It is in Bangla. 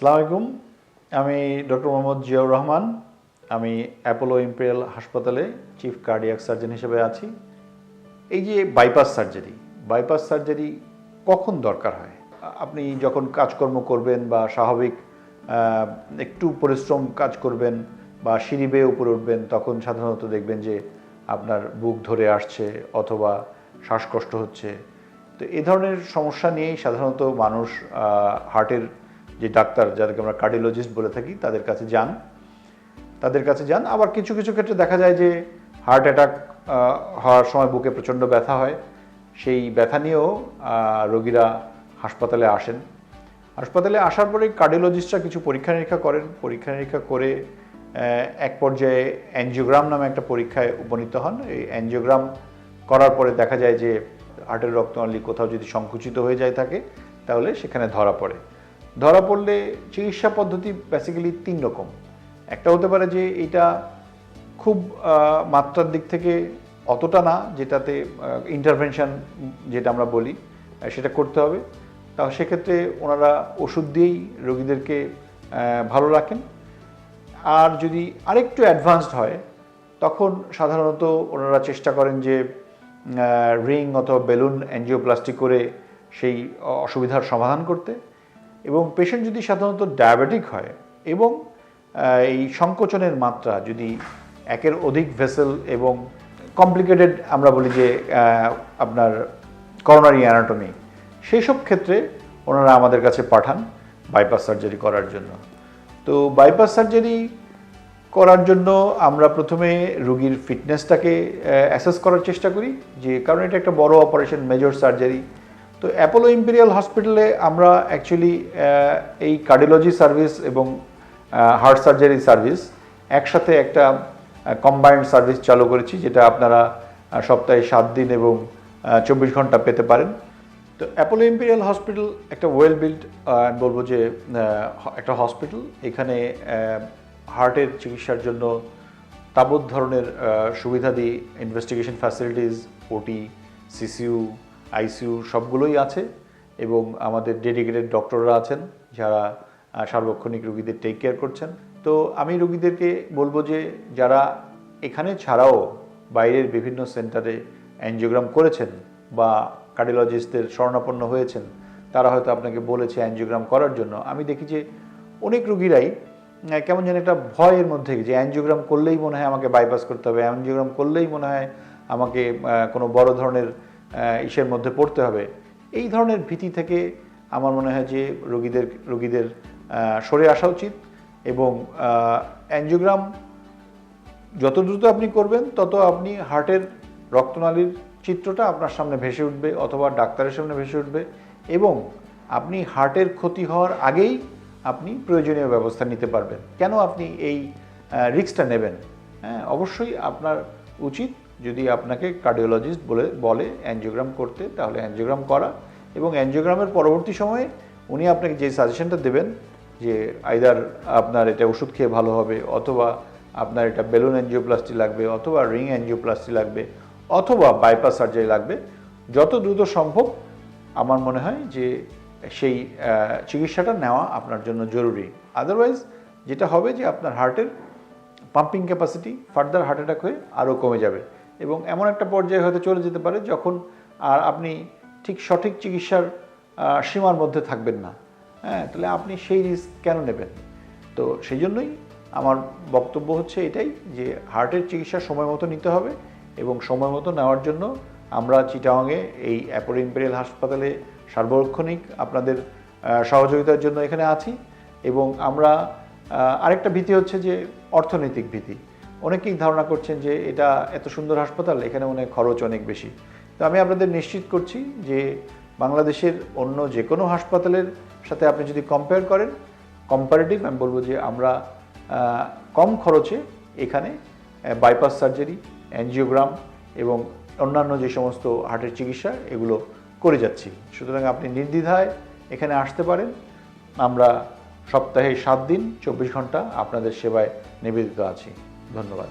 আসসালামু আলাইকুম। আমি ডক্টর মোহাম্মদ জিয়াউর রহমান। আমি অ্যাপোলো ইম্পেরিয়াল হাসপাতালে চিফ কার্ডিয়াক সার্জন হিসেবে আছি। এই যে বাইপাস সার্জারি কখন দরকার হয়? আপনি যখন কাজকর্ম করবেন বা স্বাভাবিক একটু পরিশ্রম কাজ করবেন বা সিঁড়ি বেয়ে উপরে উঠবেন, তখন সাধারণত দেখবেন যে আপনার বুক ধরে আসছে অথবা শ্বাসকষ্ট হচ্ছে। তো এ ধরনের সমস্যা নিয়েই সাধারণত মানুষ হার্টের যে ডাক্তার, যাদেরকে আমরা কার্ডিওলজিস্ট বলে থাকি, তাদের কাছে যান। আবার কিছু কিছু ক্ষেত্রে দেখা যায় যে হার্ট অ্যাটাক হওয়ার সময় বুকে প্রচণ্ড ব্যথা হয়। সেই ব্যথা নিয়েও রোগীরা হাসপাতালে আসেন। হাসপাতালে আসার পরে কার্ডিওলজিস্টরা কিছু পরীক্ষা নিরীক্ষা করে এক পর্যায়ে অ্যাঞ্জিওগ্রাম নামে একটা পরীক্ষায় উপনীত হন। এই অ্যাঞ্জিওগ্রাম করার পরে দেখা যায় যে হার্টের রক্তনালী কোথাও যদি সংকুচিত হয়ে যায় থাকে, তাহলে সেখানে ধরা পড়লে চিকিৎসা পদ্ধতি বেসিক্যালি 3 রকম। একটা হতে পারে যে এটা খুব মাত্রার দিক থেকে অতটা না, যেটাতে ইন্টারভেনশন যেটা আমরা বলি সেটা করতে হবে। তাও সেক্ষেত্রে ওনারা ওষুধ দিয়েই রোগীদেরকে ভালো রাখেন। আর যদি আরেকটু অ্যাডভান্সড হয়, তখন সাধারণত ওনারা চেষ্টা করেন যে রিং অথবা বেলুন অ্যাঞ্জিওপ্লাস্টি করে সেই অসুবিধার সমাধান করতে। এবং পেশেন্ট যদি সাধারণত ডায়াবেটিক হয় এবং এই সংকোচনের মাত্রা যদি একের অধিক ভেসেল এবং কমপ্লিকেটেড, আমরা বলি যে আপনার করোনারি অ্যানাটমি, সেই সব ক্ষেত্রে ওনারা আমাদের কাছে পাঠান বাইপাস সার্জারি করার জন্য। তো বাইপাস সার্জারি করার জন্য আমরা প্রথমে রোগীর ফিটনেসটাকে অ্যাসেস করার চেষ্টা করি, যে কারণ এটা একটা বড় অপারেশন, মেজর সার্জারি। তো অ্যাপোলো ইম্পেরিয়াল হসপিটালে আমরা অ্যাকচুয়ালি এই কার্ডিওলজি সার্ভিস এবং হার্ট সার্জারি সার্ভিস একসাথে একটা কম্বাইন্ড সার্ভিস চালু করেছি, যেটা আপনারা সপ্তাহে 7 দিন এবং 24 ঘন্টা পেতে পারেন। তো অ্যাপোলো ইম্পেরিয়াল হসপিটাল একটা ওয়েল বিল্ড, বলবো যে একটা হসপিটাল। এখানে হার্টের চিকিৎসার জন্য তাবৎ ধরনের সুবিধাদি, ইনভেস্টিগেশন ফ্যাসিলিটিস, ওটি, সিসিইউ, আইসিইউ সবগুলোই আছে। এবং আমাদের ডেডিকেটেড ডক্টররা আছেন যারা সার্বক্ষণিক রোগীদের টেক কেয়ার করছেন। তো আমি রোগীদেরকে বলবো যে যারা এখানে ছাড়াও বাইরের বিভিন্ন সেন্টারে অ্যাঞ্জিওগ্রাম করেছেন বা কার্ডিওলজিস্টদের শরণাপন্ন হয়েছেন, তারা হয়তো আপনাকে বলেছে অ্যাঞ্জিওগ্রাম করার জন্য। আমি দেখি যে অনেক রোগীরাই কেমন যেন একটা ভয়ের মধ্যে, যে অ্যাঞ্জিওগ্রাম করলেই মনে হয় আমাকে বাইপাস করতে হবে, অ্যাঞ্জিওগ্রাম করলেই মনে হয় আমাকে কোনো বড় ধরনের ইসের মধ্যে পড়তে হবে। এই ধরনের ভীতি থেকে আমার মনে হয় যে রোগীদের সরে আসা উচিত। এবং অ্যাঞ্জিওগ্রাম যত দ্রুত আপনি করবেন, তত আপনি হার্টের রক্তনালীর চিত্রটা আপনার সামনে ভেসে উঠবে অথবা ডাক্তারের সামনে ভেসে উঠবে, এবং আপনি হার্টের ক্ষতি হওয়ার আগেই আপনি প্রয়োজনীয় ব্যবস্থা নিতে পারবেন। কেন আপনি এই রিস্কটা নেবেন? হ্যাঁ, অবশ্যই আপনার উচিত, যদি আপনাকে কার্ডিওলজিস্ট বলে অ্যাঞ্জিওগ্রাম করতে, তাহলে অ্যাঞ্জিওগ্রাম করা। এবং অ্যাঞ্জিওগ্রামের পরবর্তী সময়ে উনি আপনাকে যে সাজেশনটা দেবেন, যে আইদার আপনার এটা ওষুধ খেয়ে ভালো হবে, অথবা আপনার এটা বেলুন অ্যাঞ্জিওপ্লাস্টি লাগবে, অথবা রিং অ্যাঞ্জিওপ্লাস্টি লাগবে, অথবা বাইপাস সার্জারি লাগবে, যত দ্রুত সম্ভব আমার মনে হয় যে সেই চিকিৎসাটা নেওয়া আপনার জন্য জরুরি। আদারওয়াইজ যেটা হবে যে আপনার হার্টের pumping capacity further heart attack হয়ে আরও কমে যাবে, এবং এমন একটা পর্যায়ে হয়তো চলে যেতে পারে যখন আর আপনি সঠিক চিকিৎসার সীমার মধ্যে থাকবেন না। হ্যাঁ, তাহলে আপনি সেই রিস্ক কেন নেবেন? তো সেই জন্যই আমার বক্তব্য হচ্ছে এটাই, যে হার্টের চিকিৎসা সময় মতো নিতে হবে, এবং সময় মতো নেওয়ার জন্য আমরা চিটাগাংয়ে এই অ্যাপোলো ইম্পেরিয়াল হাসপাতালে সার্বক্ষণিক আপনাদের সহযোগিতার জন্য এখানে আছি। এবং আমরা আরেকটা ভীতি হচ্ছে যে অর্থনৈতিক ভীতি। অনেকেই ধারণা করছেন যে এটা এত সুন্দর হাসপাতাল, এখানে মনে হয় খরচ অনেক বেশি। তো আমি আপনাদের নিশ্চিত করছি যে বাংলাদেশের অন্য যে কোনো হাসপাতালের সাথে আপনি যদি কম্পেয়ার করেন, কম্পারেটিভ আমি বলবো যে আমরা কম খরচে এখানে বাইপাস সার্জারি, অ্যাঞ্জিওগ্রাম এবং অন্যান্য যে সমস্ত হার্টের চিকিৎসা, এগুলো করে যাচ্ছি। সুতরাং আপনি নির্দ্বিধায় এখানে আসতে পারেন। আমরা সপ্তাহে 7 দিন 24 ঘন্টা আপনাদের সেবায় নিবেদিত আছি। ধন্যবাদ।